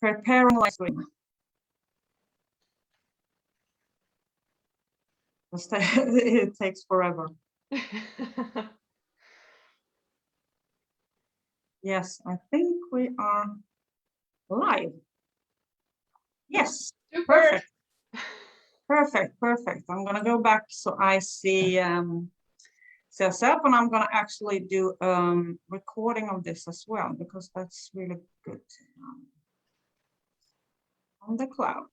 Preparing live stream. It takes forever. Yes, I think we are live. Yes, Super. Perfect. I'm gonna go back so I see yourself, and I'm gonna actually do recording of this as well, because that's really good on the cloud.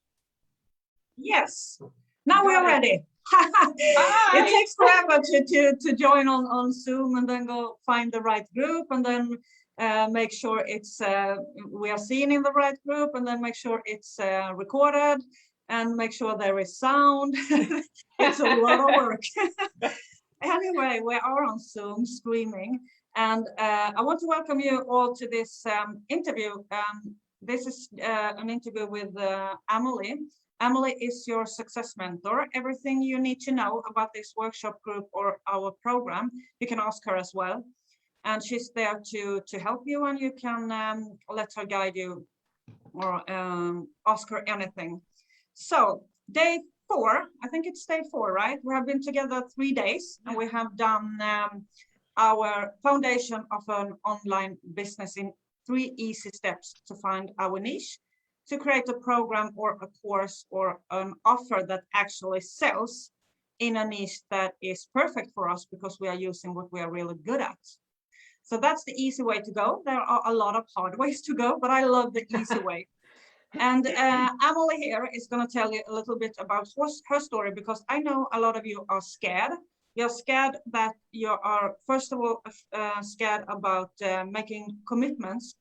Yes, now we are ready. It takes forever to join on Zoom and then go find the right group, and then make sure it's we are seen in the right group, and then make sure it's recorded, and make sure there is sound. It's a lot of work. Anyway, we are on Zoom streaming, and I want to welcome you all to this interview. This is an interview with Amelie. Amelie is your success mentor. Everything you need to know about this workshop group or our program, you can ask her as well. And she's there to help you, and you can let her guide you or ask her anything. So day 4, I think it's day 4, right? We have been together 3 days, and we have done our foundation of an online business in 3 easy steps to find our niche, to create a program or a course or an offer that actually sells in a niche that is perfect for us, because we are using what we are really good at. So that's the easy way to go. There are a lot of hard ways to go, but I love the easy way. And Amelie here is going to tell you a little bit about her story, because I know a lot of you are scared. You're scared that you are, first of all, scared about making commitments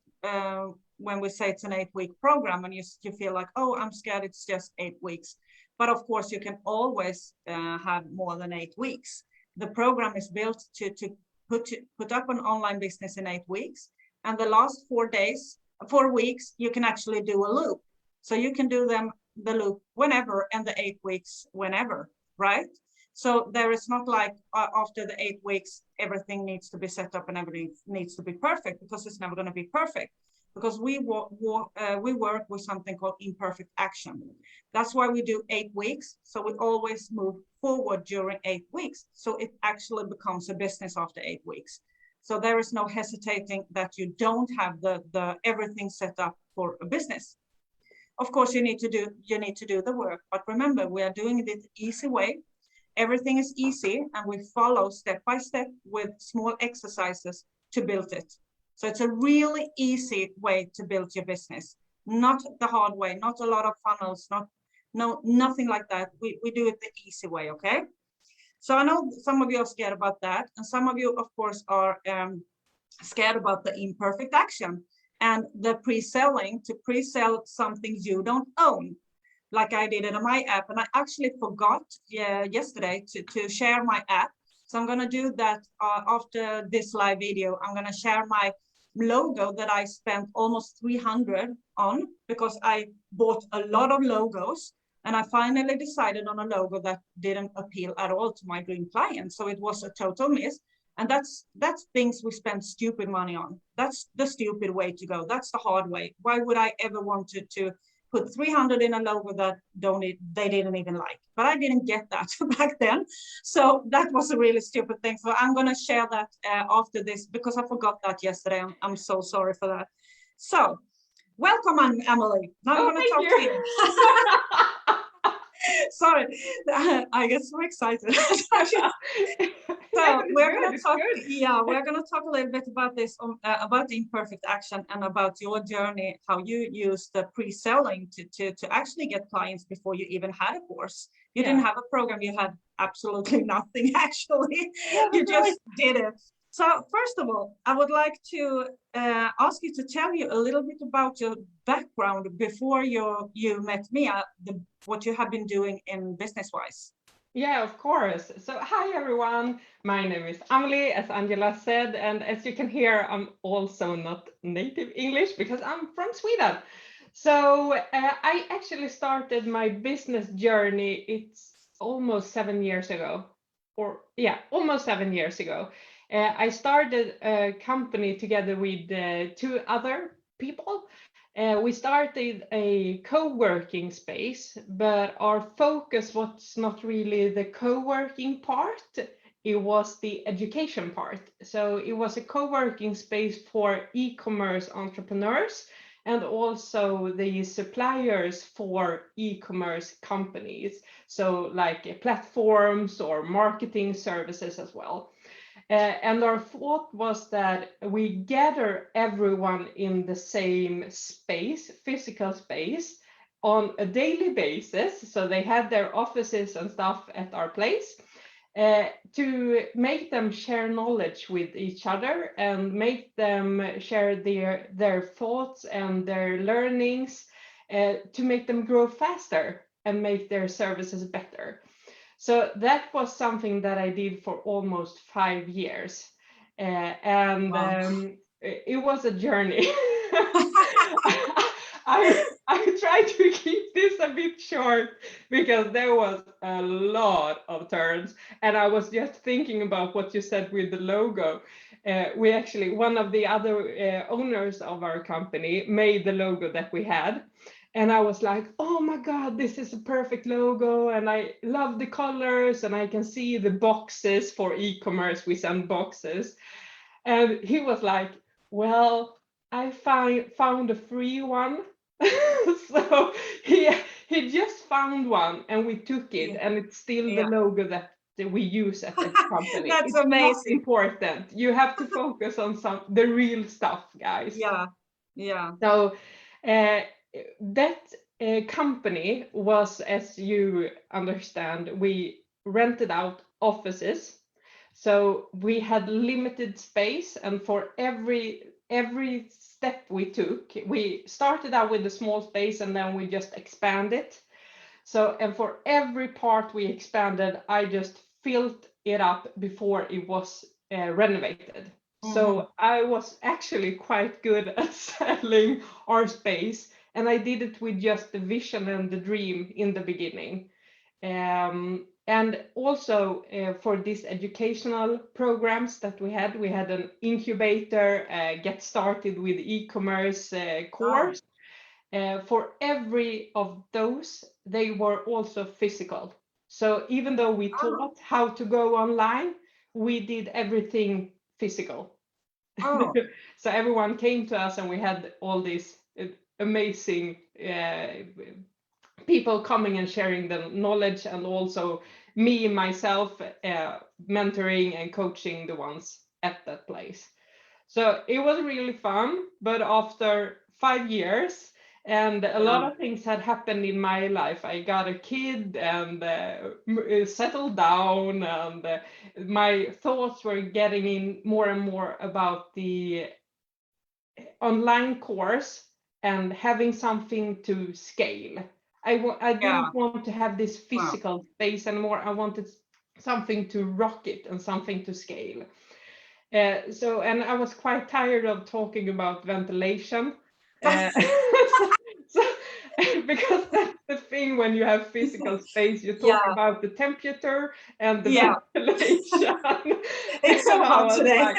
when we say it's an 8-week program, and you feel like, oh, I'm scared, it's just 8 weeks. But of course, you can always have more than 8 weeks. The program is built to put up an online business in 8 weeks. And the last 4 weeks, you can actually do a loop. So you can do the loop whenever, and the 8 weeks whenever, right? So there is not like after the 8 weeks, everything needs to be set up and everything needs to be perfect, because it's never going to be perfect. Because we work with something called imperfect action. That's why we do 8 weeks. So we always move forward during 8 weeks. So it actually becomes a business after 8 weeks. So there is no hesitating that you don't have the everything set up for a business. Of course, you need to do the work. But remember, we are doing it the easy way. Everything is easy, and we follow step by step with small exercises to build it. So it's a really easy way to build your business, not the hard way, not a lot of funnels, nothing like that. We do it the easy way, okay? So I know some of you are scared about that, and some of you, of course, are scared about the imperfect action and the pre-selling, to pre-sell something you don't own, like I did it on my app. And I actually forgot yesterday to share my app. So I'm going to do that after this live video. I'm going to share my logo that I spent almost 300 on, because I bought a lot of logos, and I finally decided on a logo that didn't appeal at all to my dream client. So it was a total miss. And that's things we spend stupid money on. That's the stupid way to go. That's the hard way. Why would I ever want to put 300 in a logo that they didn't even like? But I didn't get that back then. So that was a really stupid thing. So I'm going to share that after this, because I forgot that yesterday. I'm so sorry for that. So welcome, Amelie. Now I'm going to talk to you. Sorry, I get so excited. So we're going to talk. Yeah, we're going to talk a little bit about this, about the imperfect action, and about your journey, how you use the pre-selling to actually get clients before you even had a course. You didn't have a program. You had absolutely nothing, actually. You just did it. So first of all, I would like to ask you to tell you a little bit about your background before you met me, what you have been doing in business-wise. Yeah, of course. So hi, everyone. My name is Amelie, as Angela said. And as you can hear, I'm also not native English because I'm from Sweden. So I actually started my business journey. It's almost 7 years ago, almost 7 years ago. I started a company together with 2 other people. We started a co-working space, but our focus was not really the co-working part. It was the education part. So it was a co-working space for e-commerce entrepreneurs and also the suppliers for e-commerce companies. So like platforms or marketing services as well. And our thought was that we gather everyone in the same space, physical space, on a daily basis. So they had their offices and stuff at our place to make them share knowledge with each other and make them share their thoughts and their learnings to make them grow faster and make their services better. So that was something that I did for almost 5 years. And Wow. it was a journey. I tried to keep this a bit short because there was a lot of turns. And I was just thinking about what you said with the logo. We actually, one of the other owners of our company made the logo that we had. And I was like, oh my God, this is a perfect logo. And I love the colors and I can see the boxes for e-commerce. We send boxes. And he was like, well, I found a free one. So he just found one and we took it. Yeah. And it's still the Yeah. logo that we use at the company. That's It's not amazing. important. You have to focus on the real stuff, guys. Yeah. Yeah. So that company was, as you understand, we rented out offices. So we had limited space, and for every step we took, we started out with a small space and then we just expanded. So, and for every part we expanded, I just filled it up before it was renovated. So I was actually quite good at selling our space, and I did it with just the vision and the dream in the beginning. And also for these educational programs that we had an incubator, get started with e-commerce course. For every of those, they were also physical. So even though we taught how to go online, we did everything physical. Oh. So everyone came to us and we had all these amazing people coming and sharing the knowledge, and also me myself mentoring and coaching the ones at that place. So it was really fun, but after 5 years and a lot of things had happened in my life. I got a kid and settled down, and my thoughts were getting in more and more about the online course and having something to scale. I didn't want to have this physical space anymore. I wanted something to rock it and something to scale. So, and I was quite tired of talking about ventilation. So, because that's the thing when you have physical space, you talk about the temperature and the ventilation. It's so hot today.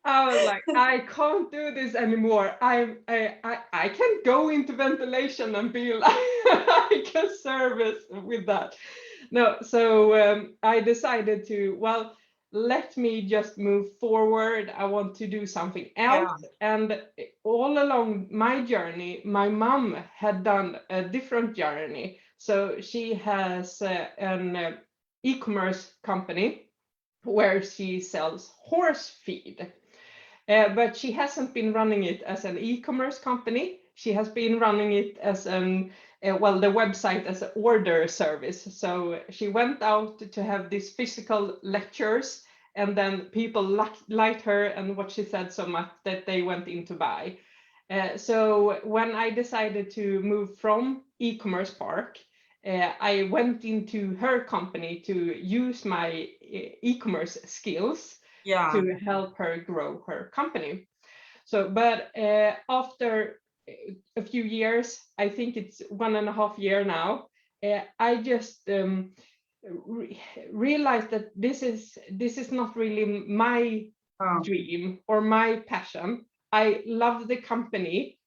I was like, I can't do this anymore. I can't go into ventilation and be like a service with that. No, so I decided to, well, let me just move forward. I want to do something else. And all along my journey, my mom had done a different journey. So she has an e-commerce company where she sells horse feed. But she hasn't been running it as an e-commerce company. She has been running it as the website as an order service. So she went out to have these physical lectures, and then people liked her and what she said so much that they went in to buy. So when I decided to move from e-commerce park, I went into her company to use my e-commerce skills to help her grow her company. So, but after a few years, I think it's 1.5 years now, I just realized that this is not really my dream or my passion. I love the company,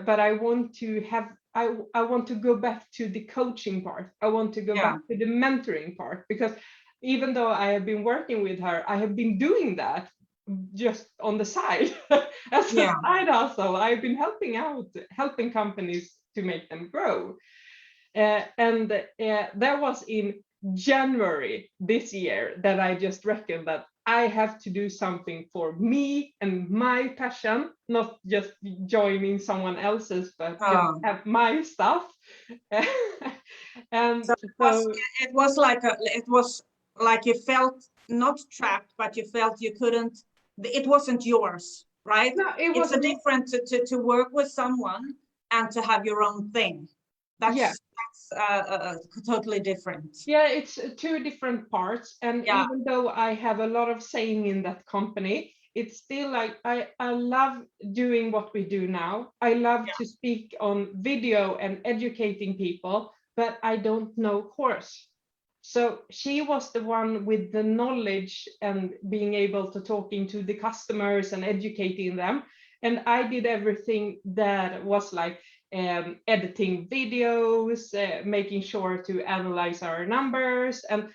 but I want to have, I want to go back to the coaching part. I want to go back to the mentoring part, because even though I have been working with her, I have been doing that just on the side as a side hustle. I've been helping companies to make them grow. And that was in January this year that I just reckoned that I have to do something for me and my passion, not just joining someone else's, but just have my stuff. And so it was like you felt not trapped, but you felt you couldn't, it wasn't yours, right? No, it's a different to work with someone and to have your own thing. That's totally different. Yeah, it's two different parts. And even though I have a lot of saying in that company, it's still like I love doing what we do now. I love to speak on video and educating people, but I don't know course. So she was the one with the knowledge and being able to talking to the customers and educating them. And I did everything that was like editing videos, making sure to analyze our numbers. And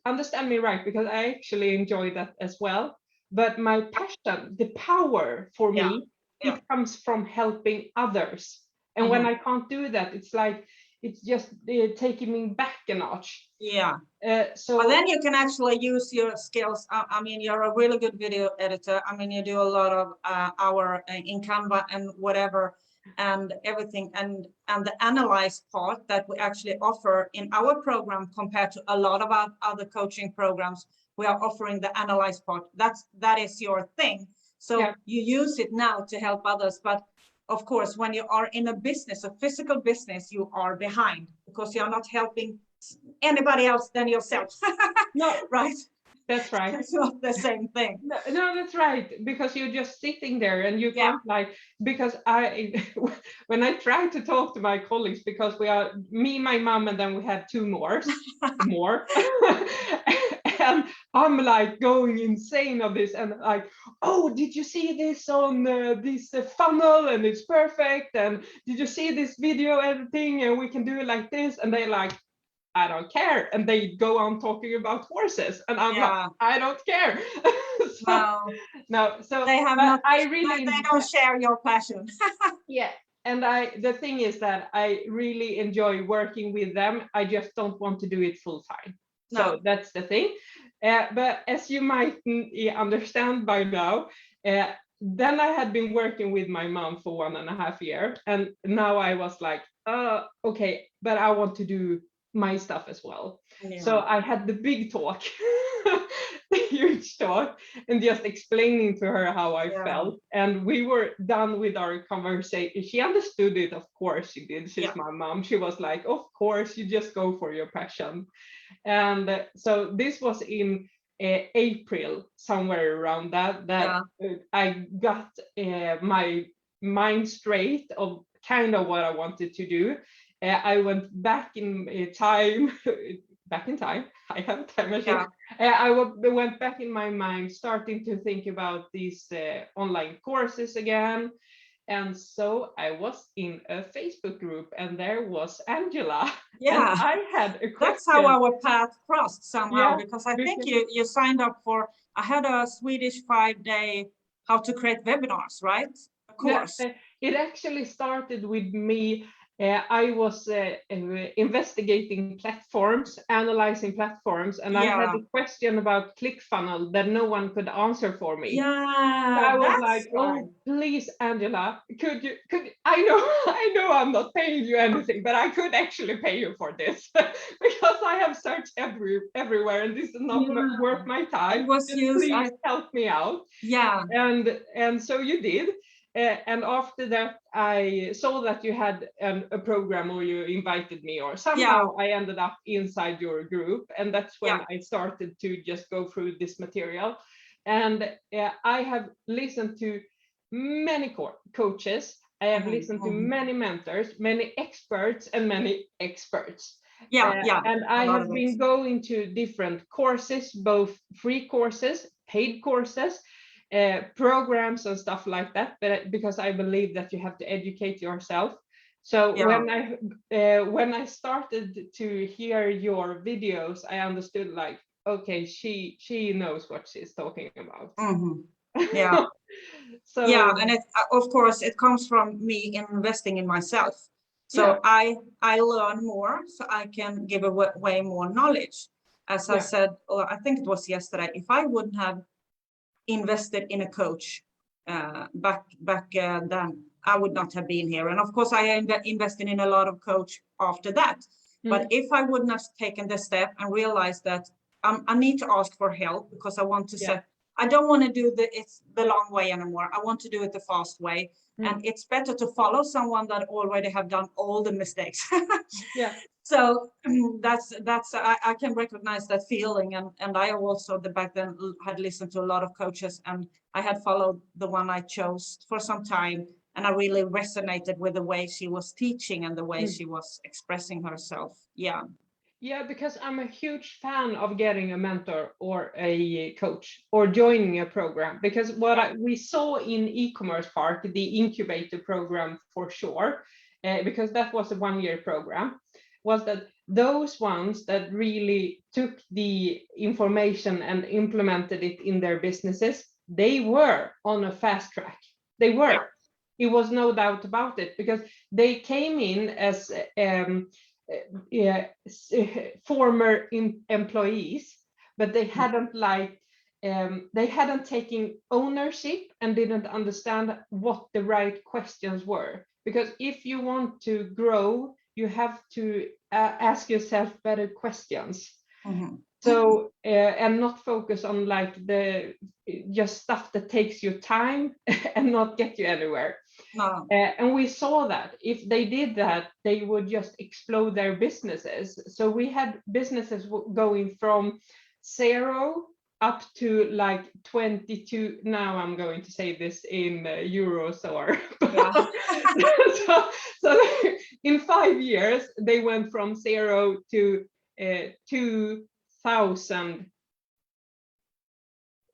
understand me right, because I actually enjoy that as well. But my passion, the power for me, it comes from helping others. And when I can't do that, it's like, it's just taking me back a notch. So but then you can actually use your skills. I mean, you're a really good video editor. I mean, you do a lot of our in Canva and whatever and everything, and the analyze part that we actually offer in our program compared to a lot of our other coaching programs. We are offering the analyze part. That is your thing. So you use it now to help others, but of course, when you are in a business, a physical business, you are behind because you're not helping anybody else than yourself. No, right? That's right. It's not the same thing. No, that's right. Because you're just sitting there and you can't like, because when I try to talk to my colleagues, because we are me, my mom, and then we have two more. And I'm like going insane of this, and like, oh, did you see this on this funnel, and it's perfect, and did you see this video editing, and we can do it like this, and they're like, I don't care, and they go on talking about horses, and I'm like, I don't care. So they have not. They don't share your passion. And the thing is that I really enjoy working with them. I just don't want to do it full time. So that's the thing. But as you might understand by now, then I had been working with my mom for 1.5 years, and now I was like, okay, but I want to do my stuff as well. So I had the big talk, the huge talk, and just explaining to her how I felt. And we were done with our conversation. She understood it, of course she did. She's my mom. She was like, of course, you just go for your passion. And so this was in April, somewhere around that I got my mind straight of kind of what I wanted to do. I went back in time. I have a time machine. I went back in my mind, starting to think about these online courses again. And so I was in a Facebook group, and there was Angela. And I had a question. That's how our path crossed somehow, because I think you signed up for, I had a Swedish 5-day how to create webinars, right? Of course. It actually started with me. I was investigating platforms, analyzing platforms, and I had a question about ClickFunnels that no one could answer for me. So I was like, oh, please, Angela, could you, I know I'm not paying you anything, but I could actually pay you for this because I have searched everywhere, and this is not worth my time. Please help me out. And so you did. And after that, I saw that you had a program, or you invited me, or somehow I ended up inside your group. And that's when I started to just go through this material. And I have listened to many coaches. I have listened to many mentors, many experts, and many experts. And I have been going to different courses, both free courses, paid courses. programs and stuff like that, but because I believe that you have to educate yourself. So Yeah. when I started to hear your videos, I understood like, okay, she knows what she's talking about. Yeah. So Yeah, and it, of course, it comes from me investing in myself. So yeah. I learn more, so I can give away more knowledge. As I said, or I think it was yesterday, if I wouldn't have invested in a coach back then, I would not have been here. And of course, I invested in a lot of coach after that. But if I wouldn't have taken the step and realized that I need to ask for help, because I want to say, I don't want to do it's the long way anymore. I want to do it the fast way. And it's better to follow someone that already have done all the mistakes. So that's I can recognize that feeling, and I also back then had listened to a lot of coaches, and I had followed the one I chose for some time, and I really resonated with the way she was teaching and the way she was expressing herself. Yeah, because I'm a huge fan of getting a mentor or a coach or joining a program, because what we saw in Ecommerce Park, the incubator program for sure, because that was a 1-year program, was that those ones that really took the information and implemented it in their businesses, they were on a fast track. They were. It was no doubt about it, because they came in as former employees, but they hadn't they hadn't taken ownership and didn't understand what the right questions were. Because if you want to grow, you have to ask yourself better questions. So and not focus on like the just stuff that takes you time and not get you anywhere. And we saw that if they did that, they would just explode their businesses. So we had businesses going from 0 up to like 22. Now I'm going to say this in euros or so in 5 years they went from 0 to 2,000.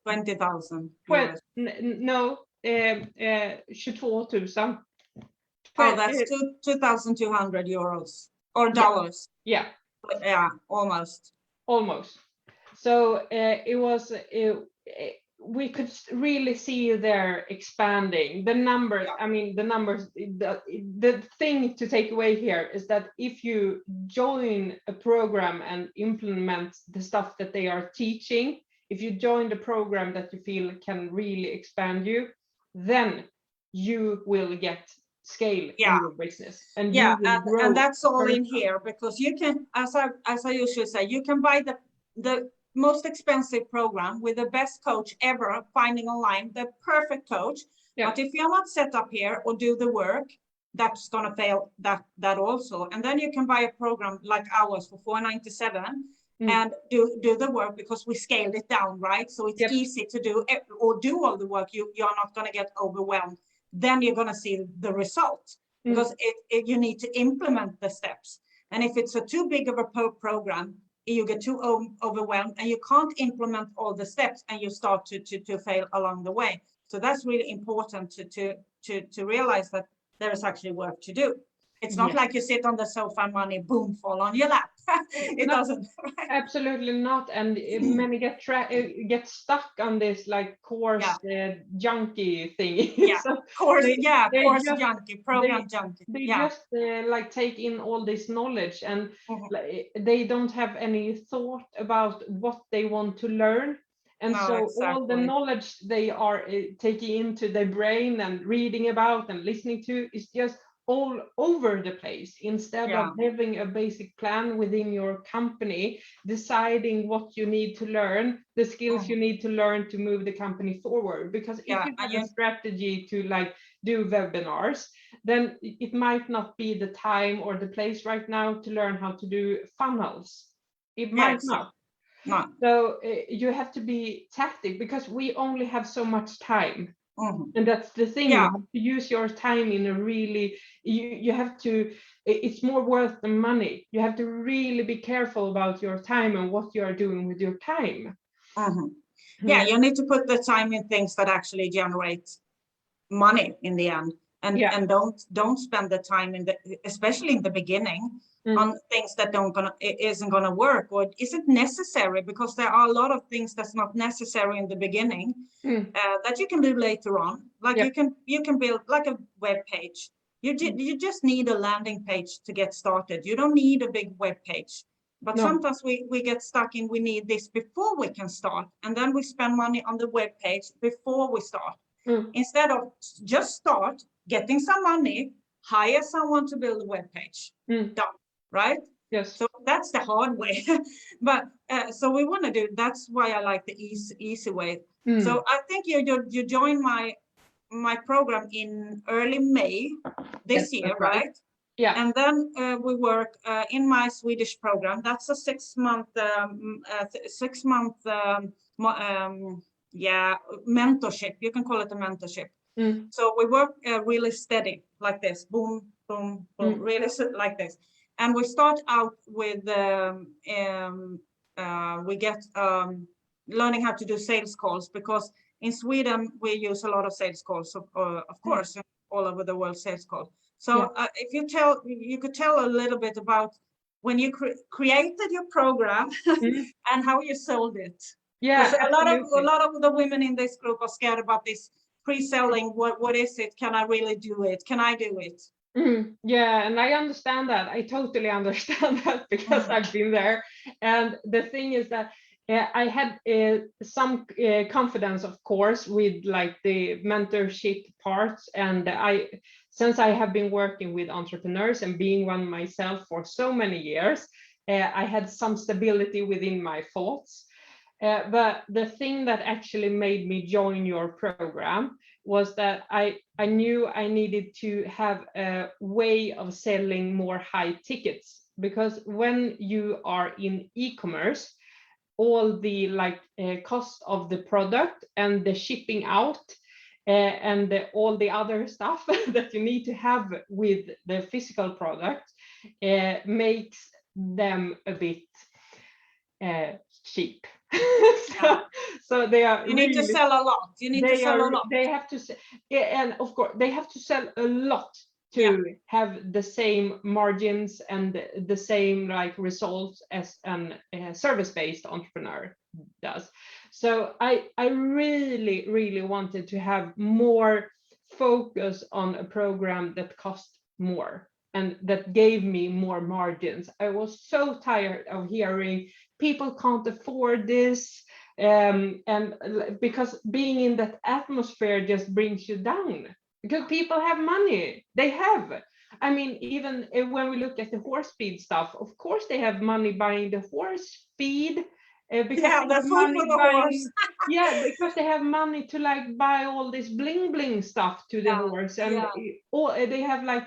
20,000. No, 22,000. Oh, that's 2,200 euros or dollars. Yeah, almost. So it was we could really see they're expanding the numbers. I mean, the numbers, the thing to take away here is that if you join a program and implement the stuff that they are teaching, if you join the program that you feel can really expand you, then you will get scale in your business, and and that's all in here, because you can, as I usually say, you can buy the most expensive program with the best coach ever finding online, the perfect coach. But if you're not set up here or do the work, that's going to fail that also. And then you can buy a program like ours for $497 and do the work, because we scaled it down, right? So it's easy to do all the work. You're not going to get overwhelmed. Then you're going to see the result, because you need to implement the steps. And if it's too big of a program, you get too overwhelmed and you can't implement all the steps, and you start to fail along the way. So that's really important to realize that there is actually work to do. It's not like you sit on the sofa and money boom fall on your lap. It doesn't. Absolutely not. And many get stuck on this like course junkie thing. Course junkie, program junkie. They just like take in all this knowledge, and they don't have any thought about what they want to learn. And all the knowledge they are taking into their brain and reading about and listening to is just all over the place, instead of having a basic plan within your company, deciding what you need to learn, the skills you need to learn to move the company forward. Because if you have a strategy to like do webinars, then it might not be the time or the place right now to learn how to do funnels. It might not. So you have to be tactic, because we only have so much time. And that's the thing, you have to use your time in a really, you have to, it's more worth the money. You have to really be careful about your time and what you are doing with your time. Yeah, you need to put the time in things that actually generate money in the end, and don't spend the time especially in the beginning on things that isn't gonna work or isn't necessary, because there are a lot of things that's not necessary in the beginning that you can do later on. Like you can build like a web page. You just need a landing page to get started. You don't need a big web page. But sometimes we get stuck in, we need this before we can start, and then we spend money on the web page before we start. Instead of just start, getting some money, hire someone to build a web page. Done, right? Yes. So that's the hard way. But so we want to do, that's why I like the easy way. So I think you joined my program in early May this year, right? Yeah. And then we work in my Swedish program. That's a 6 month mentorship. You can call it a mentorship. So we work really steady like this, boom, boom, boom, really like this. And we start out with we get learning how to do sales calls, because in Sweden we use a lot of sales calls, of course, all over the world sales calls. So if you could tell a little bit about when you created your program and how you sold it. Yeah, a lot of the women in this group are scared about this pre-selling. What is it? Can I really do it? Can I do it? Yeah, and I understand that. I totally understand that, because I've been there. And the thing is that I had some confidence, of course, with like the mentorship parts. And since I have been working with entrepreneurs and being one myself for so many years, I had some stability within my thoughts. But the thing that actually made me join your program was that I knew I needed to have a way of selling more high tickets, because when you are in e-commerce, all the cost of the product and the shipping out and all the other stuff that you need to have with the physical product makes them a bit cheap. So they are. You need to sell a lot. You need to sell a lot. They have to, and of course they have to sell a lot to have the same margins and the same results as a service-based entrepreneur does. So I really wanted to have more focus on a program that cost more and that gave me more margins. I was so tired of hearing people can't afford this, and because being in that atmosphere just brings you down, because people have money. They have, I mean, even when we look at the horse feed stuff, of course they have money buying the horse feed, because the food for the horse. Because they have money to buy all this bling bling stuff to the horse, and they have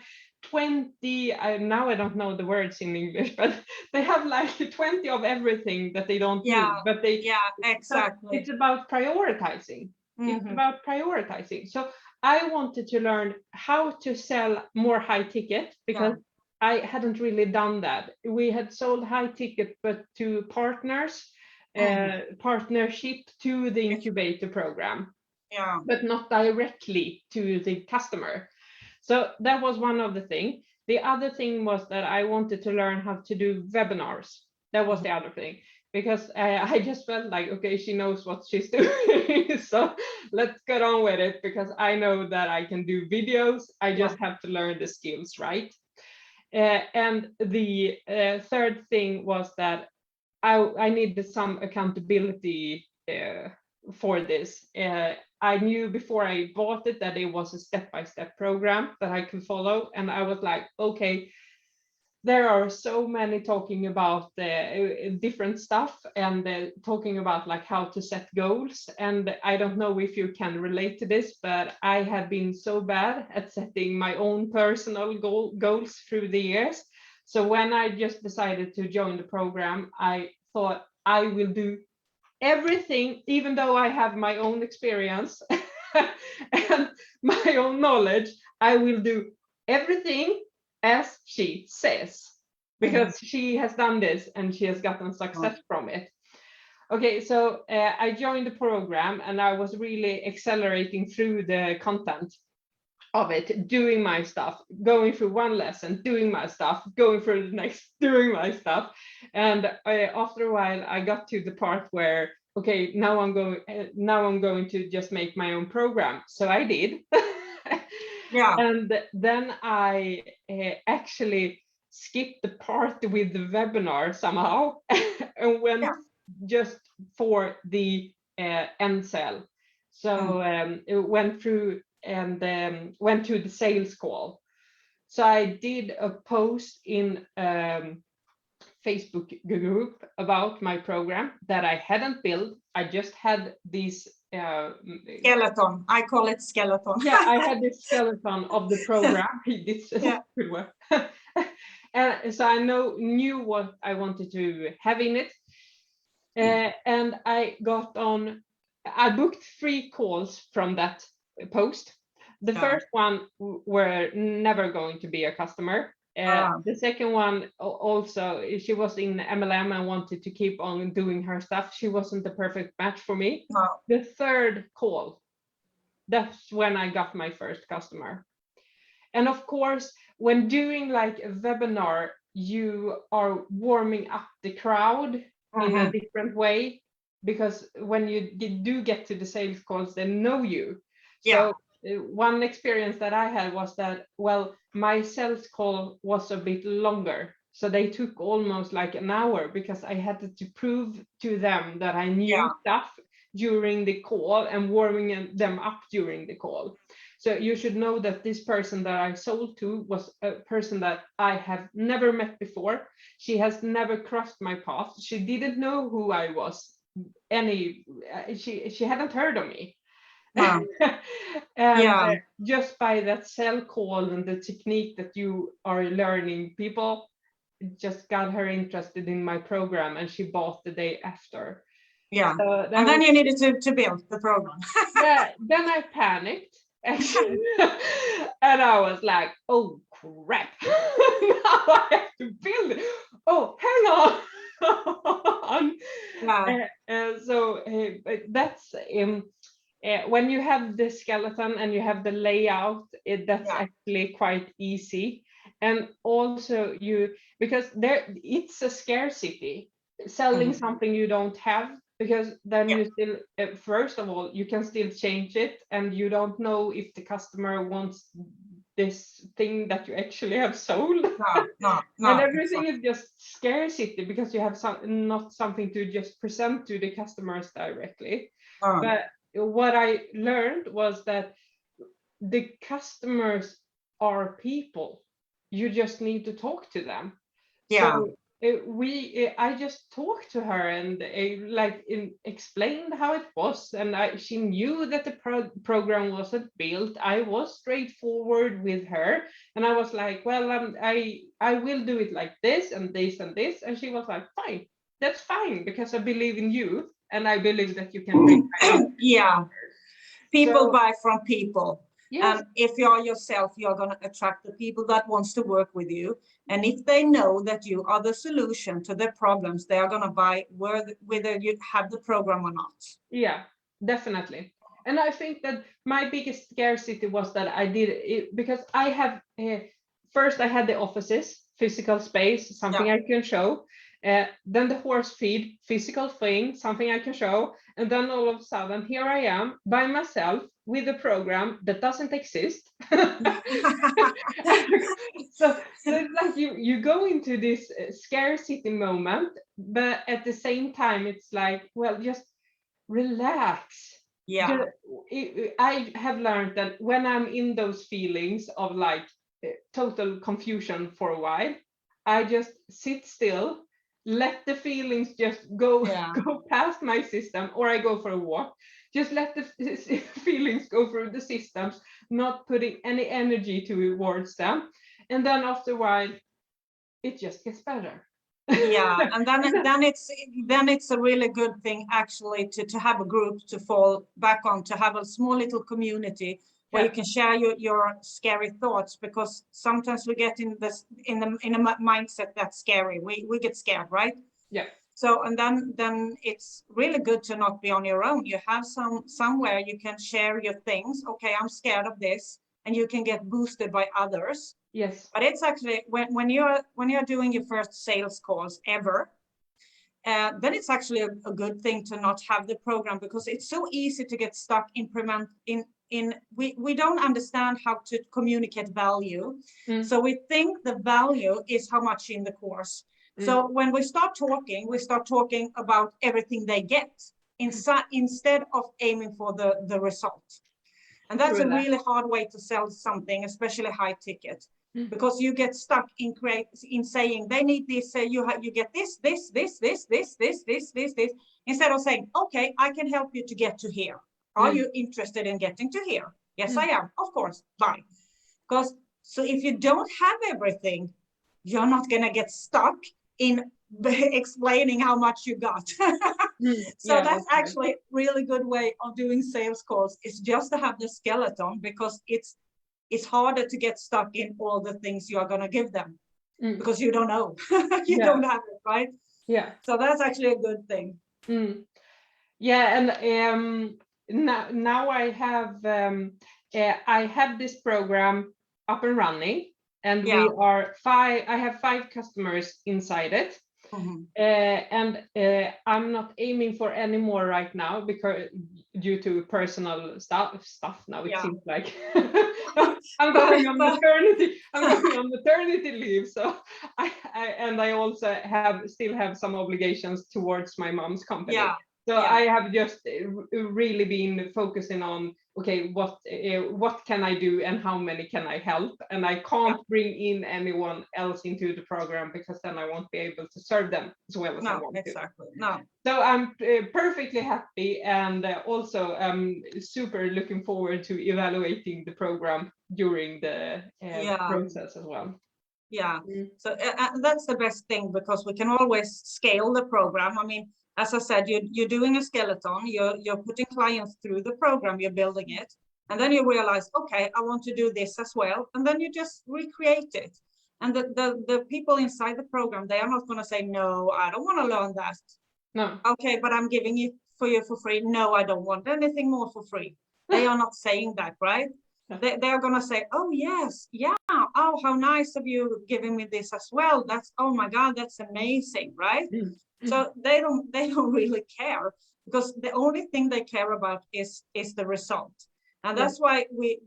20, now I don't know the words in English, but they have 20 of everything that they don't need, but exactly. So it's about prioritizing. It's about prioritizing. So I wanted to learn how to sell more high ticket, because I hadn't really done that. We had sold high ticket, but to partners, partnership to the incubator program, but not directly to the customer. So that was one of the things. The other thing was that I wanted to learn how to do webinars. That was the other thing, because I just felt like, okay, she knows what she's doing. So let's get on with it, because I know that I can do videos. I just have to learn the skills, right? And the third thing was that I needed some accountability for this. I knew before I bought it that it was a step-by-step program that I could follow. And I was like, okay, there are so many talking about different stuff and talking about how to set goals. And I don't know if you can relate to this, but I have been so bad at setting my own personal goals through the years. So when I just decided to join the program, I thought I will do everything, even though I have my own experience and my own knowledge, I will do everything as she says, because she has done this and she has gotten success from it. Okay, so I joined the program and I was really accelerating through the content of it, doing my stuff, going through one lesson, doing my stuff, going through the next, doing my stuff. And after a while, I got to the part where, okay, now I'm going to just make my own program. So I did. Yeah. And then I actually skipped the part with the webinar somehow and went just for the end sale. So it went through and went to the sales call. So I did a post in Facebook group about my program that I hadn't built. I just had these skeleton. I call it skeleton. Yeah, I had this skeleton of the program. It's good work. And so I knew what I wanted to have in it. And I booked 3 calls from that post. The first one were never going to be a customer. The second one also, she was in MLM and wanted to keep on doing her stuff. She wasn't the perfect match for me. No. The third call, that's when I got my first customer. And of course, when doing like a webinar, you are warming up the crowd in a different way, because when you do get to the sales calls, they know you. So one experience that I had was that, well, my sales call was a bit longer. So they took almost like an hour because I had to prove to them that I knew stuff during the call and warming them up during the call. So you should know that this person that I sold to was a person that I have never met before. She has never crossed my path. She didn't know who I was. She hadn't heard of me. And just by that cell call and the technique that you are learning, people just got her interested in my program, and she bought the day after. Yeah. So and then you needed to build the program. Yeah, then I panicked. And I was like, oh crap, now I have to build it. Oh, hang on. So that's when you have the skeleton and you have the layout, that's actually quite easy. And also because it's a scarcity, selling something you don't have, because then you still, first of all, you can still change it, and you don't know if the customer wants this thing that you actually have sold. No, and everything is just scarcity, because you have not something to just present to the customers directly. But what I learned was that the customers are people. You just need to talk to them. So I just talked to her and explained how it was, and she knew that the program wasn't built. I was straightforward with her, and I was like, well, I will do it like this and this and this, and she was like, fine, that's fine, because I believe in you and I believe that you can bring people buy from people. Yes. And if you are yourself, you're going to attract the people that wants to work with you. And if they know that you are the solution to their problems, they are going to buy whether you have the program or not. Yeah, definitely. And I think that my biggest scarcity was that I did it because I have, first I had the offices, physical space, something I can show. Then the horse feed, physical thing, something I can show. And then all of a sudden, here I am by myself with a program that doesn't exist. So it's like you go into this scarcity moment, but at the same time, it's like, well, just relax. Yeah. I have learned that when I'm in those feelings of like total confusion for a while, I just sit still, let the feelings just go past my system, or I go for a walk. Just let the feelings go through the systems, not putting any energy towards them. And then after a while, it just gets better. And then it's a really good thing actually to have a group to fall back on, to have a small little community where you can share your scary thoughts, because sometimes we get in a mindset that's scary. We get scared, right? Yeah. So, and then it's really good to not be on your own. You have somewhere you can share your things. Okay, I'm scared of this, and you can get boosted by others. Yes. But it's actually when you're doing your first sales calls ever, then it's actually a good thing to not have the program, because it's so easy to get stuck we don't understand how to communicate value. So we think the value is how much in the course. So when we start talking about everything they get instead of aiming for the result. And that's a really hard way to sell something, especially high ticket, because you get stuck in saying they need this, you get this, instead of saying, okay, I can help you to get to here. Are you interested in getting to here? Yes, I am. Of course. Bye. Because so if you don't have everything, you're not going to get stuck in explaining how much you got. So that's actually a really good way of doing sales calls, is just to have the skeleton, because it's harder to get stuck in all the things you are going to give them, because you don't know. You don't have it, right? Yeah. So that's actually a good thing. Yeah, and now I have this program up and running, and we are I have 5 customers inside it. And I'm not aiming for any more right now, because due to personal stuff now, it seems like I'm going on maternity leave. So I also still have some obligations towards my mom's company. So I have just really been focusing on, okay, what can I do and how many can I help? And I can't bring in anyone else into the program, because then I won't be able to serve them as well as I want to. No. So I'm perfectly happy, and also super looking forward to evaluating the program during the process as well. Yeah, so that's the best thing, because we can always scale the program. I mean, as I said, you're doing a skeleton, you're putting clients through the program, you're building it, and then you realize, okay, I want to do this as well, and then you just recreate it. And the people inside the program, they are not going to say, no, I don't want to learn that. No. Okay, but I'm giving it for you for free. No, I don't want anything more for free. They are not saying that, right? They are going to say, oh, yes, yeah. Oh, how nice of you giving me this as well. That's, oh my God, that's amazing, right? So they don't really care, because the only thing they care about is the result. And that's why we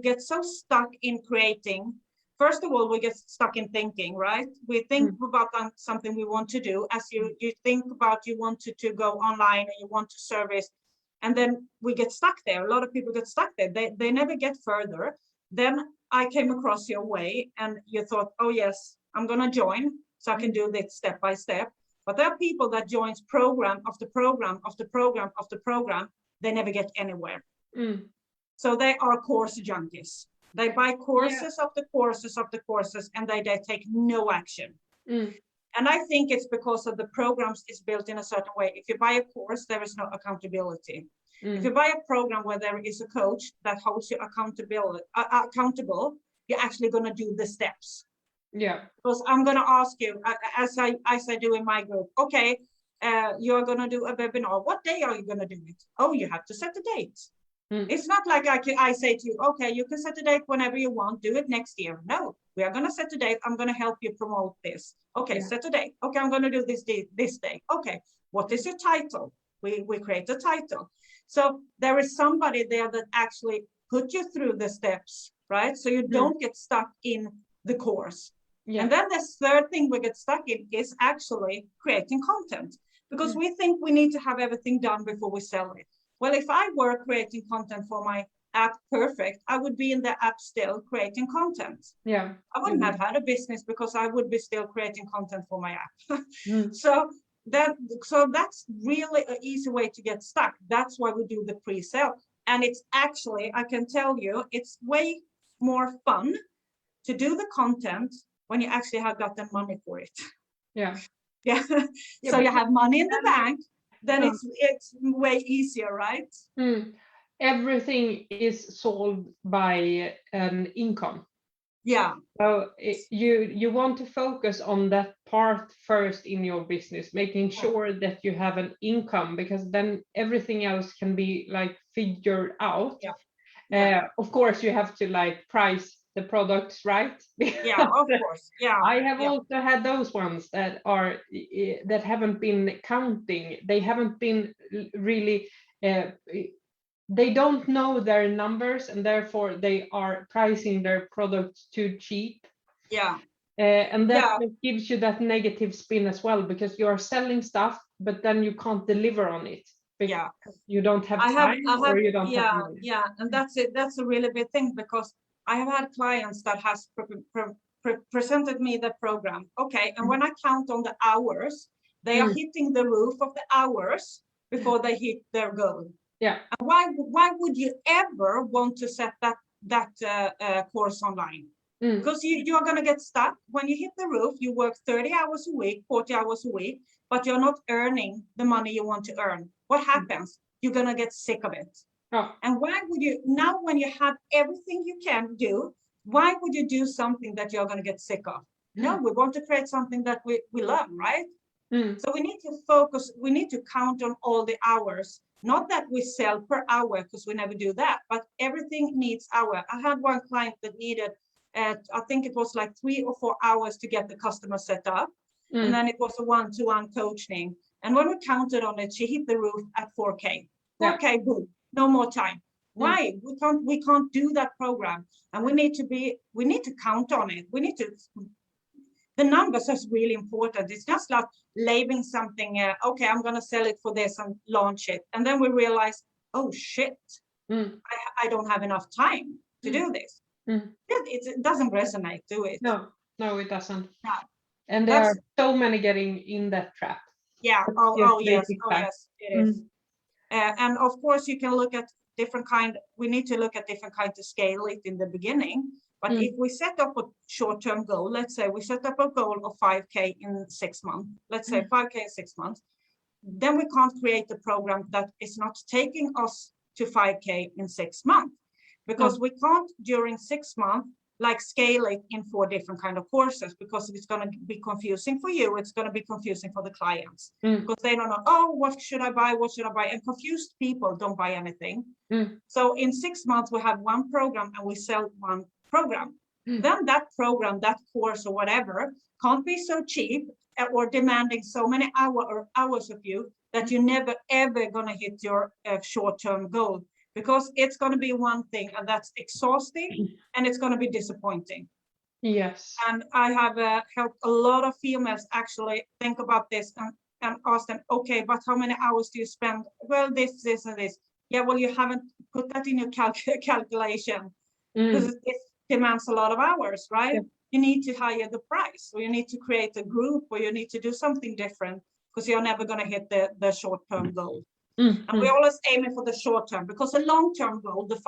get so stuck in creating. First of all, we get stuck in thinking, right? We think about something we want to do, as you think about you want to go online and you want to service. And then we get stuck there. A lot of people get stuck there. They never get further. Then I came across your way, and you thought, oh, yes, I'm going to join so I can do this step by step. But there are people that joins program after program after program after program. They never get anywhere. So they are course junkies. They buy courses after courses after courses, and they take no action. And I think it's because of the programs is built in a certain way. If you buy a course, there is no accountability. If you buy a program where there is a coach that holds you accountable, you're actually going to do the steps. Yeah. Because I'm going to ask you, as I do in my group, okay, you're going to do a webinar. What day are you going to do it? Oh, you have to set a date. It's not like I say to you, okay, you can set a date whenever you want, do it next year. No, we are going to set a date. I'm going to help you promote this. Okay, set a date. Okay, I'm going to do this day. Okay, what is your title? We create a title. So there is somebody there that actually put you through the steps, right? So you don't get stuck in the course. And then the third thing we get stuck in is actually creating content, because we think we need to have everything done before we sell it. Well, if I were creating content for my app perfect, I would be in the app still creating content. I wouldn't have had a business, because I would be still creating content for my app. So that's really an easy way to get stuck. That's why we do the pre-sale. And it's actually, I can tell you, it's way more fun to do the content when you actually have got the money for it. So you have money in the bank, then it's way easier, right? Everything is solved by an income. Yeah. So you want to focus on that part first in your business, making sure that you have an income, because then everything else can be like figured out. Yeah. Of course, you have to like price the products right. Yeah, of course. Yeah. I have Yeah. also had those ones that are that haven't been counting. They haven't been really. They don't know their numbers, and therefore they are pricing their products too cheap. Yeah. And that Yeah. gives you that negative spin as well, because you are selling stuff, but then you can't deliver on it because you don't have time or you don't have money. Yeah, and that's it. That's a really big thing, because I have had clients that has presented me the program. Okay, and when I count on the hours, they are hitting the roof of the hours before they hit their goal. Yeah. And why would you ever want to set that course online? Because you're going to get stuck. When you hit the roof, you work 30 hours a week, 40 hours a week, but you're not earning the money you want to earn. What happens? You're going to get sick of it. Oh. And why would you, now when you have everything you can do, why would you do something that you're going to get sick of? No, we want to create something that we love, right? So we need to focus, we need to count on all the hours. Not that we sell per hour, because we never do that, but everything needs hour. I had one client that needed, I think it was like 3 or 4 hours to get the customer set up. And then it was a one-to-one coaching. And when we counted on it, she hit the roof at 4K. 4K, boom, no more time. Why? We can't do that program. And we need to count on it. The numbers is really important. It's just like labeling something, okay, I'm going to sell it for this and launch it. And then we realize, oh shit, I don't have enough time to do this. It doesn't resonate, do it? No, it doesn't. No. And there are so many getting in that trap. Yeah, yes, it is. And of course, you can look at we need to look at different kinds to scale it in the beginning. But if we set up a short-term goal, let's say we set up a goal of 5K in 6 months, let's say 5K in 6 months, then we can't create a program that is not taking us to 5K in 6 months, because we can't during 6 months like scale it in 4 different kind of courses, because it's going to be confusing for you. It's going to be confusing for the clients, because they don't know, oh, what should I buy? What should I buy? And confused people don't buy anything. So in 6 months, we have one program and we sell one program. Then that program, that course or whatever, can't be so cheap or demanding so many hours of you that you're never, ever going to hit your short-term goal. Because it's going to be one thing, and that's exhausting, and it's going to be disappointing. Yes. And I have helped a lot of females actually think about this and ask them, okay, but how many hours do you spend? Well, this, and this. Yeah, well, you haven't put that in your calculation, because it demands a lot of hours, right? Yeah. You need to hire the price, or you need to create a group, or you need to do something different, because you're never going to hit the short-term goal. And we're always aiming for the short term, because the long-term goal, the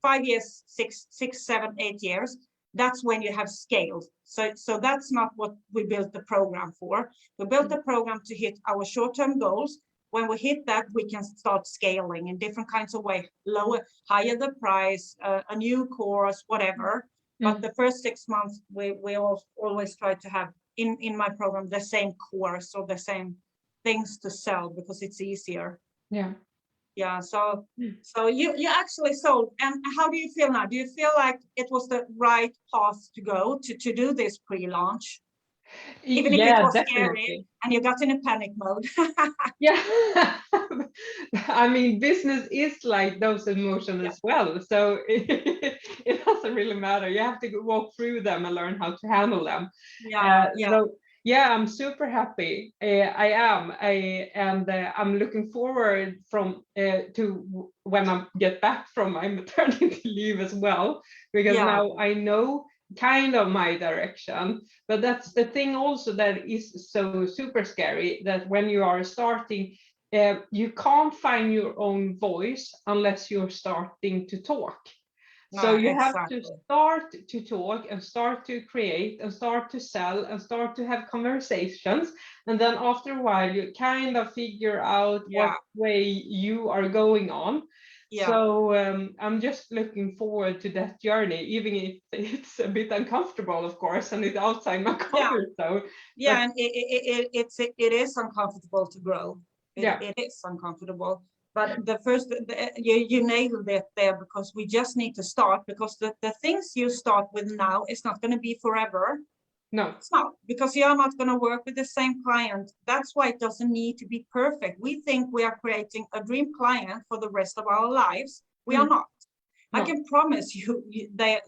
5 years, 6, 7, 8 years, that's when you have scaled. So that's not what we built the program for. We built the program to hit our short-term goals. When we hit that, we can start scaling in different kinds of ways, higher the price, a new course, whatever. But the first 6 months, we always try to have in my program the same course or the same things to sell, because it's easier. Yeah. So you actually sold. And how do you feel now? Do you feel like it was the right path to go to do this pre-launch? Even if it was definitely scary and you got in a panic mode. Yeah. I mean, business is like those emotions as well. So it doesn't really matter. You have to walk through them and learn how to handle them. So yeah, I'm super happy. I am. I'm looking forward to when I get back from my maternity leave as well, because now I know kind of my direction. But that's the thing also that is so super scary, that when you are starting, you can't find your own voice unless you're starting to talk. So you have to start to talk and start to create and start to sell and start to have conversations. And then after a while, you kind of figure out what way you are going on. Yeah. So I'm just looking forward to that journey, even if it's a bit uncomfortable, of course, and it's outside my comfort zone. Yeah, But and it is uncomfortable to grow. yeah, It is uncomfortable. But you nailed it there, because we just need to start, because the things you start with now is not going to be forever. no, It's not, because you are not going to work with the same client. That's why it doesn't need to be perfect. We think we are creating a dream client for the rest of our lives. We are not. I no. can promise you, the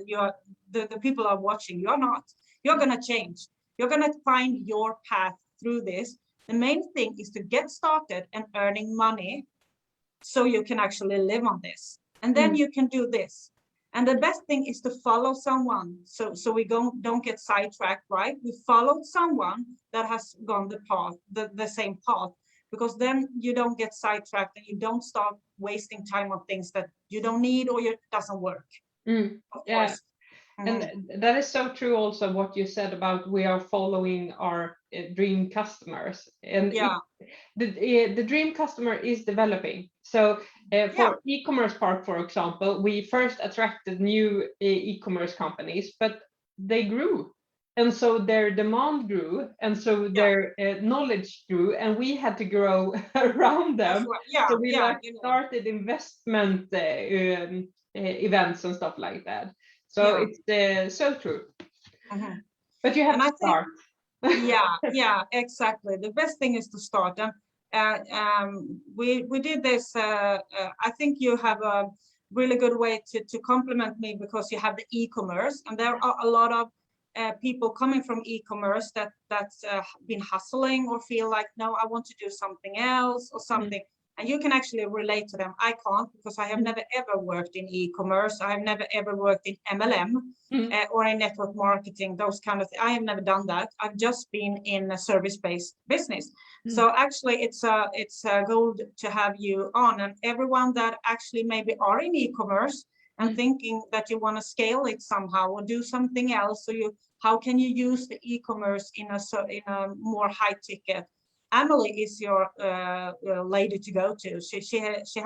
people are watching. You're not. You're going to change. You're going to find your path through this. The main thing is to get started and earning money, so you can actually live on this. And then you can do this. And the best thing is to follow someone. So we don't get sidetracked, right? We followed someone that has gone the same path, because then you don't get sidetracked and you don't start wasting time on things that you don't need or it doesn't work. Of course. And that is so true also what you said about we are following our dream customers. And the dream customer is developing. So for e-commerce part, for example, we first attracted new e-commerce companies, but they grew. And so their demand grew, and so their knowledge grew, and we had to grow around them. So we started investment events and stuff like that. So it's so true. But you have to start. Yeah, exactly. The best thing is to start. We did this. I think you have a really good way to complement me, because you have the e-commerce, and there are a lot of people coming from e-commerce that's been hustling or feel like, no, I want to do something else or something. And you can actually relate to them. I can't, because I have never ever worked in e-commerce. I have never ever worked in MLM or in network marketing, those kind of things. I have never done that. I've just been in a service-based business. So actually it's a gold to have you on, and everyone that actually maybe are in e-commerce and thinking that you want to scale it somehow or do something else. So how can you use the e-commerce in a more high ticket? Amelie is your lady to go to. She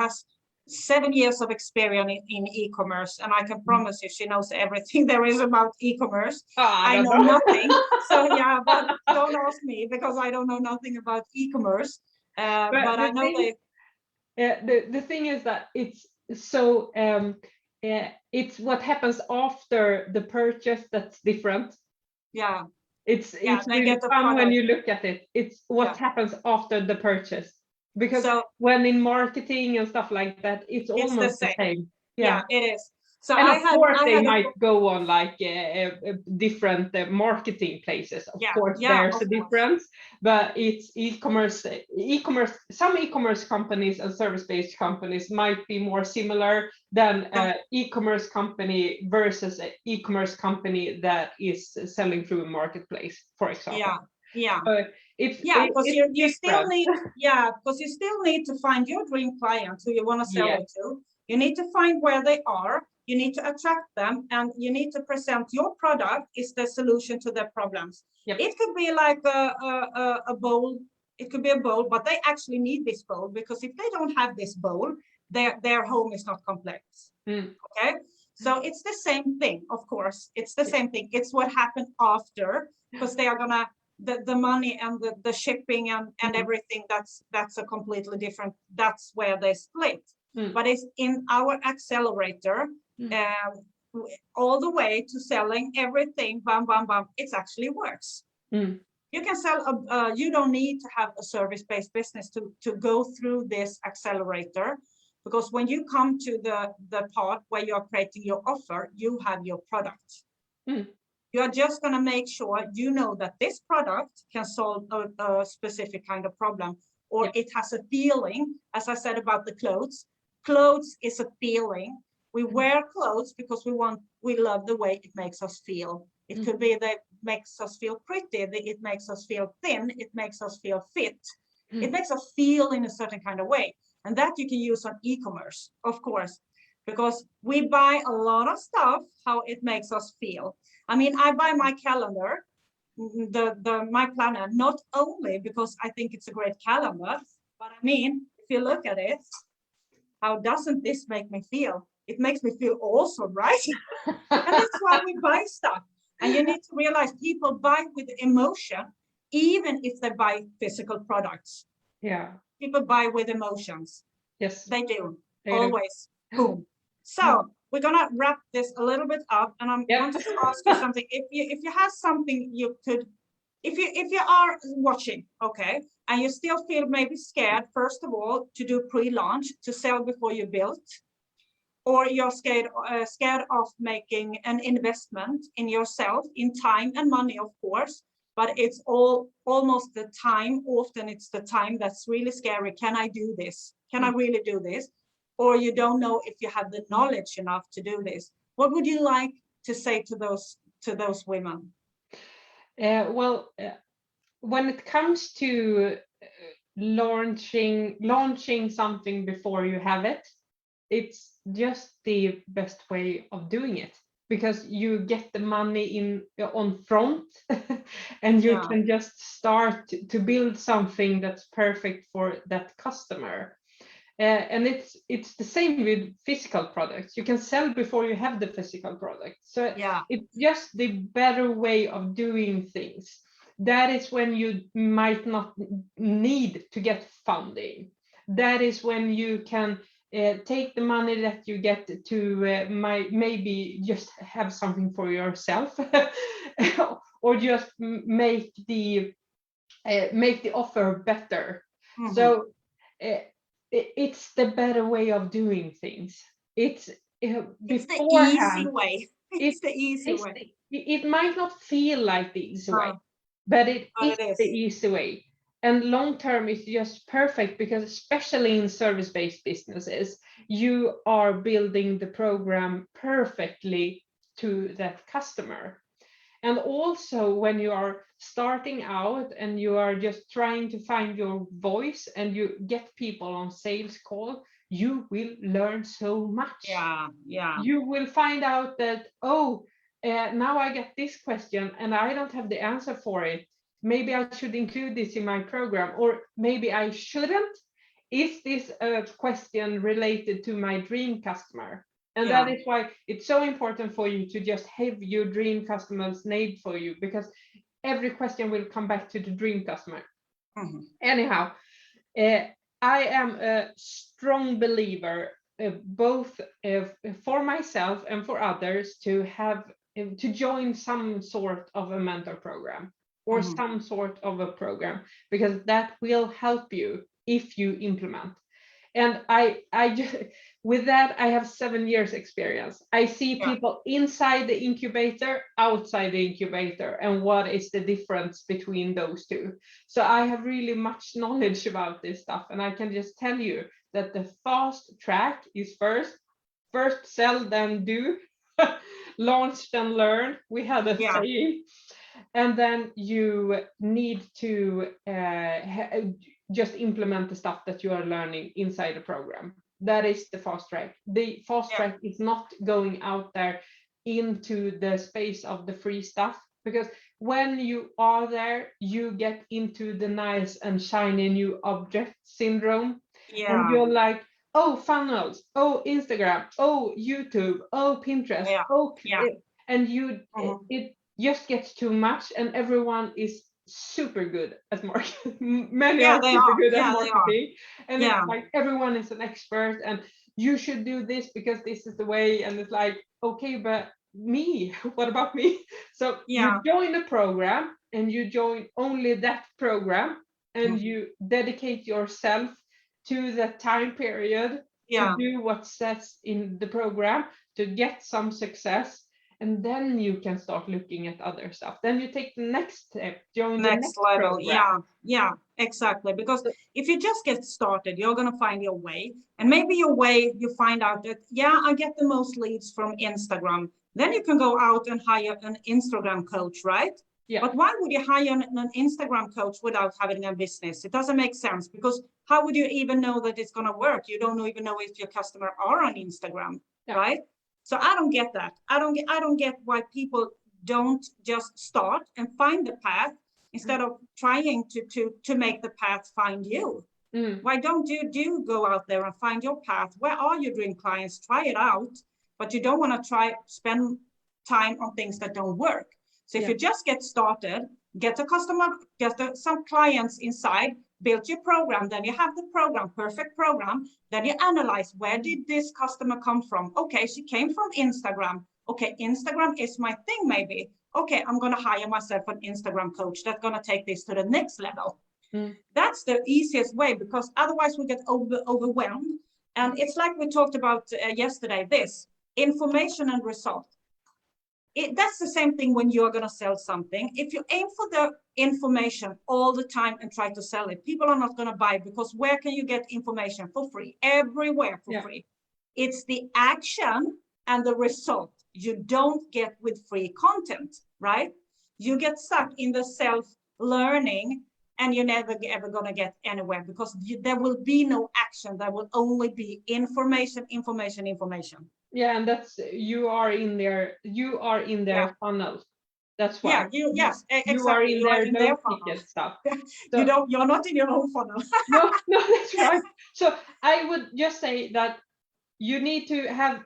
has 7 years of experience in e-commerce, and I can promise you she knows everything there is about e-commerce. I know nothing. So yeah, but don't ask me, because I don't know nothing about e-commerce. But I know the thing is that it's so it's what happens after the purchase that's different. Yeah. It's really fun when you look at it. It's what happens after the purchase. Because when in marketing and stuff like that, it's almost the same. Yeah, it is. So and of course they might go on like different marketing places. Of course, there's a difference, but it's e-commerce. Some e-commerce companies and service-based companies might be more similar than e-commerce company versus an e-commerce company that is selling through a marketplace, for example. Because you still need to find your dream client who you want to sell it to. You need to find where they are. You need to attract them, and you need to present your product is the solution to their problems. It could be like a bowl. It could be a bowl, but they actually need this bowl, because if they don't have this bowl, their home is not complex. Okay, so it's the same thing. Of course, it's the same thing. It's what happened after, because they are gonna the money and the shipping and everything. That's a completely different. That's where they split. But it's in our accelerator, all the way to selling everything, bam, bam, bam. It actually works. You can sell, you don't need to have a service-based business to go through this accelerator, because when you come to the part where you're creating your offer, you have your product. You are just going to make sure you know that this product can solve a specific kind of problem, or it has a feeling, as I said about the clothes. Clothes is a feeling. We wear clothes because we love the way it makes us feel. It could be that it makes us feel pretty, it makes us feel thin, it makes us feel fit. It makes us feel in a certain kind of way. And that you can use on e-commerce, of course, because we buy a lot of stuff, how it makes us feel. I mean, I buy my calendar, my planner, not only because I think it's a great calendar, but I mean, if you look at it, how doesn't this make me feel? It makes me feel awesome, right? And that's why we buy stuff. And you need to realize people buy with emotion, even if they buy physical products. Yeah. People buy with emotions. Yes. They do. They Always. do. Boom. So we're gonna wrap this a little bit up, and I want to ask you something. If you have something you could, if you are watching, okay, and you still feel maybe scared, first of all, to do pre-launch, to sell before you build, or you're scared of making an investment in yourself, in time and money, of course, but it's almost the time. Often it's the time that's really scary. Can I do this? Can I really do this? Or you don't know if you have the knowledge enough to do this. What would you like to say to those women? When it comes to launching something before you have it, it's just the best way of doing it, because you get the money in on front and you can just start to build something that's perfect for that customer. And it's the same with physical products. You can sell before you have the physical product. So it's just the better way of doing things. That is when you might not need to get funding. That is when you can take the money that you get to maybe just have something for yourself, or just make the offer better. Mm-hmm. So it's the better way of doing things. It's the easy way. It's the easy way. It might not feel like the easy way, but it is the easy way. And long term is just perfect, because especially in service-based businesses, you are building the program perfectly to that customer. And also when you are starting out and you are just trying to find your voice and you get people on sales call, you will learn so much. You will find out that, now I get this question and I don't have the answer for it. Maybe I should include this in my program, or maybe I shouldn't. Is this a question related to my dream customer? And that is why it's so important for you to just have your dream customers named for you, because every question will come back to the dream customer. Mm-hmm. Anyhow, I am a strong believer, both for myself and for others, to join some sort of a mentor program or some sort of a program, because that will help you if you implement. And I just, with that, I have 7 years experience. I see people inside the incubator, outside the incubator, and what is the difference between those two. So I have really much knowledge about this stuff, and I can just tell you that the fast track is first sell, then do, launch, then learn. We had a saying. And then you need to just implement the stuff that you are learning inside the program. That is the fast track. The fast track is not going out there into the space of the free stuff, because when you are there, you get into the nice and shiny new object syndrome. And you're like, oh, funnels, oh, Instagram, oh, YouTube, oh, Pinterest, and you it just gets too much, and everyone is super good at marketing. Many are super good at marketing, and it's like everyone is an expert, and you should do this because this is the way. And it's like, okay, but me, what about me? So you join the program, and you join only that program, and you dedicate yourself to the time period to do what says in the program to get some success. And then you can start looking at other stuff. Then you take the next step, join the next level program. Yeah, exactly. Because if you just get started, you're going to find your way. And maybe your way, you find out that, I get the most leads from Instagram. Then you can go out and hire an Instagram coach, right? Yeah. But why would you hire an Instagram coach without having a business? It doesn't make sense, because how would you even know that it's going to work? You don't even know if your customer are on Instagram, right? So I don't get that. I don't get why people don't just start and find the path instead of trying to make the path find you. Why don't you go out there and find your path? Where are your dream clients? Try it out, but you don't want to spend time on things that don't work. So if you just get started, get a customer, some clients inside, build your program, then you have the program, perfect program, then you analyze, where did this customer come from? Okay, she came from Instagram. Okay, Instagram is my thing maybe. Okay, I'm going to hire myself an Instagram coach that's going to take this to the next level. That's the easiest way, because otherwise we get overwhelmed. And it's like we talked about yesterday, this information and result. That's the same thing when you're going to sell something. If you aim for the information all the time and try to sell it, people are not going to buy, because where can you get information for free? Everywhere for free. It's the action and the result you don't get with free content, right? You get stuck in the self-learning, and you're never ever going to get anywhere, because there will be no action. There will only be information. Yeah, and that's you are in their funnel. That's why. Yes, exactly. You are in their ticket stuff. So, you're not in your own funnel. no, that's right. So I would just say that you need to have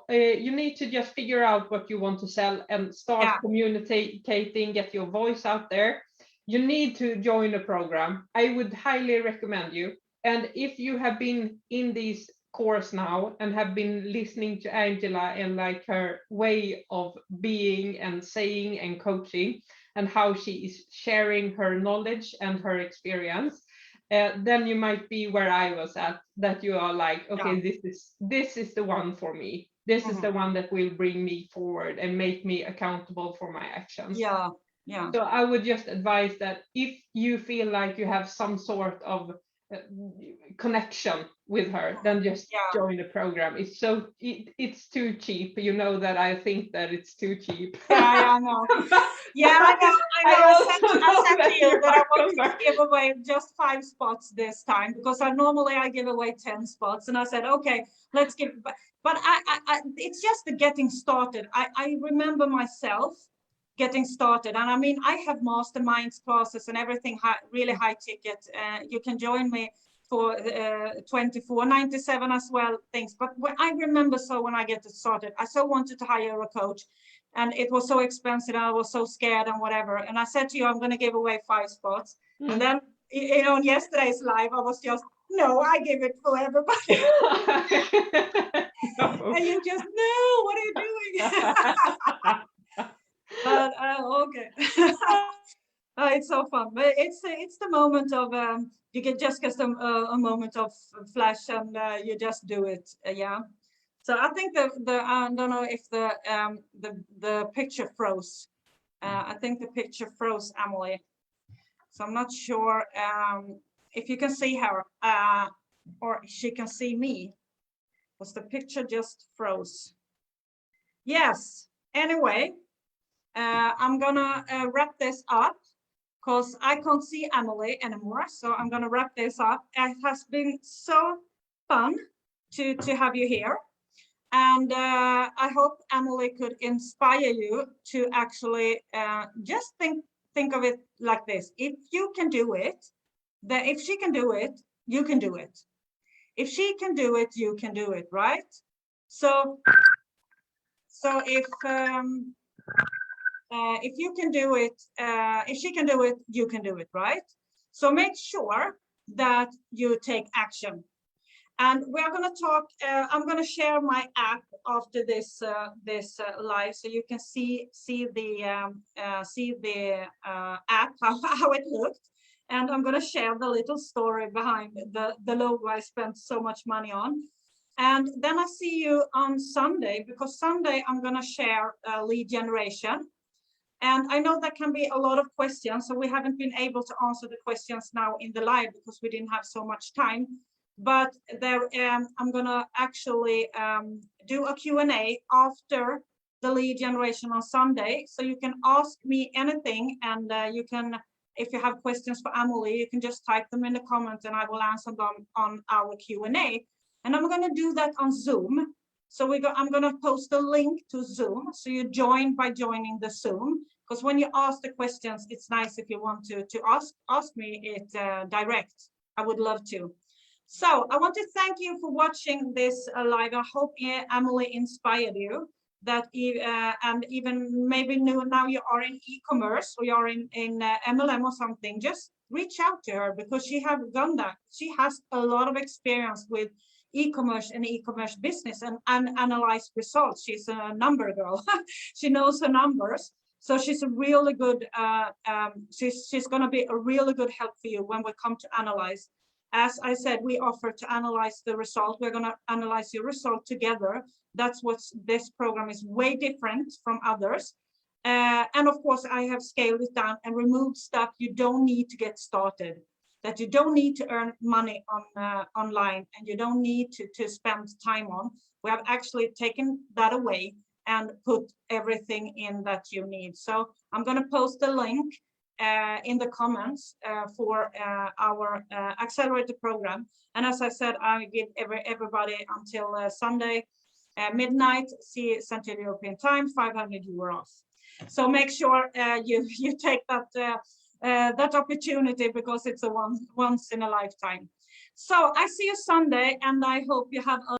you need to just figure out what you want to sell and start communicating, get your voice out there. You need to join a program. I would highly recommend you. And if you have been in this course now and have been listening to Angela and like her way of being and saying and coaching, and how she is sharing her knowledge and her experience, then you might be where I was at, that you are like, okay, this is the one for me. This is the one that will bring me forward and make me accountable for my actions. Yeah. So I would just advise that if you feel like you have some sort of connection with her, then just join the program. It's too cheap. You know that I think that it's too cheap. Yeah, I know. I know. I said to you that I wanted to give away just 5 spots this time, because I give away 10 spots, and I said, okay, let's give. But I it's just the getting started. I remember myself getting started, and I mean, I have masterminds classes and everything, really high ticket. You can join me for $24.97 as well, things. But I remember, so when I get started, I so wanted to hire a coach, and it was so expensive, and I was so scared and whatever. And I said to you, I'm going to give away 5 spots. And then, on yesterday's live, I was just, no, I give it for everybody. No. And you just, no, what are you doing? But okay. It's so fun. But it's the moment of you can just get a moment of flash, and you just do it. So I think the I don't know if the picture froze. I think the picture froze, Amelie. So I'm not sure if you can see her or she can see me. Was the picture just froze? Yes. Anyway. I'm gonna wrap this up, because I can't see Amelie anymore. So I'm gonna wrap this up. It has been so fun to have you here. And I hope Amelie could inspire you to actually just think of it like this. If you can do it, then if she can do it, you can do it. If she can do it, you can do it, right? So if you can do it, if she can do it, you can do it, right? So make sure that you take action. And we're going to talk, I'm going to share my app after this live, so you can see the app, how it looked. And I'm going to share the little story behind the logo I spent so much money on. And then I see you on Sunday, because Sunday I'm going to share lead generation. And I know that can be a lot of questions, so we haven't been able to answer the questions now in the live because we didn't have so much time. But there, I'm going to actually do a Q&A after the lead generation on Sunday. So you can ask me anything, and you can, if you have questions for Amelie, you can just type them in the comments and I will answer them on our Q&A. And I'm going to do that on Zoom. So I'm going to post a link to Zoom. So you join by joining the Zoom, because when you ask the questions, it's nice if you want to ask me it direct. I would love to. So I want to thank you for watching this live. I hope Amelie inspired you. That and even maybe now you are in e-commerce or you're in MLM or something. Just reach out to her because she have done that. She has a lot of experience with e-commerce and e-commerce business and analyze results. She's a number girl. She knows her numbers. So she's a really good, she's going to be a really good help for you when we come to analyze. As I said, we offer to analyze the result. We're going to analyze your result together. That's what this program is way different from others. And of course, I have scaled it down and removed stuff you don't need to get started, that you don't need to earn money on online and you don't need to spend time on. We have actually taken that away and put everything in that you need. So I'm going to post the link in the comments for our accelerator program. And as I said, I give everybody until Sunday midnight, Central European Time, 500 euro off. So make sure you take that opportunity because it's a once in a lifetime. So I see you Sunday, and I hope you have a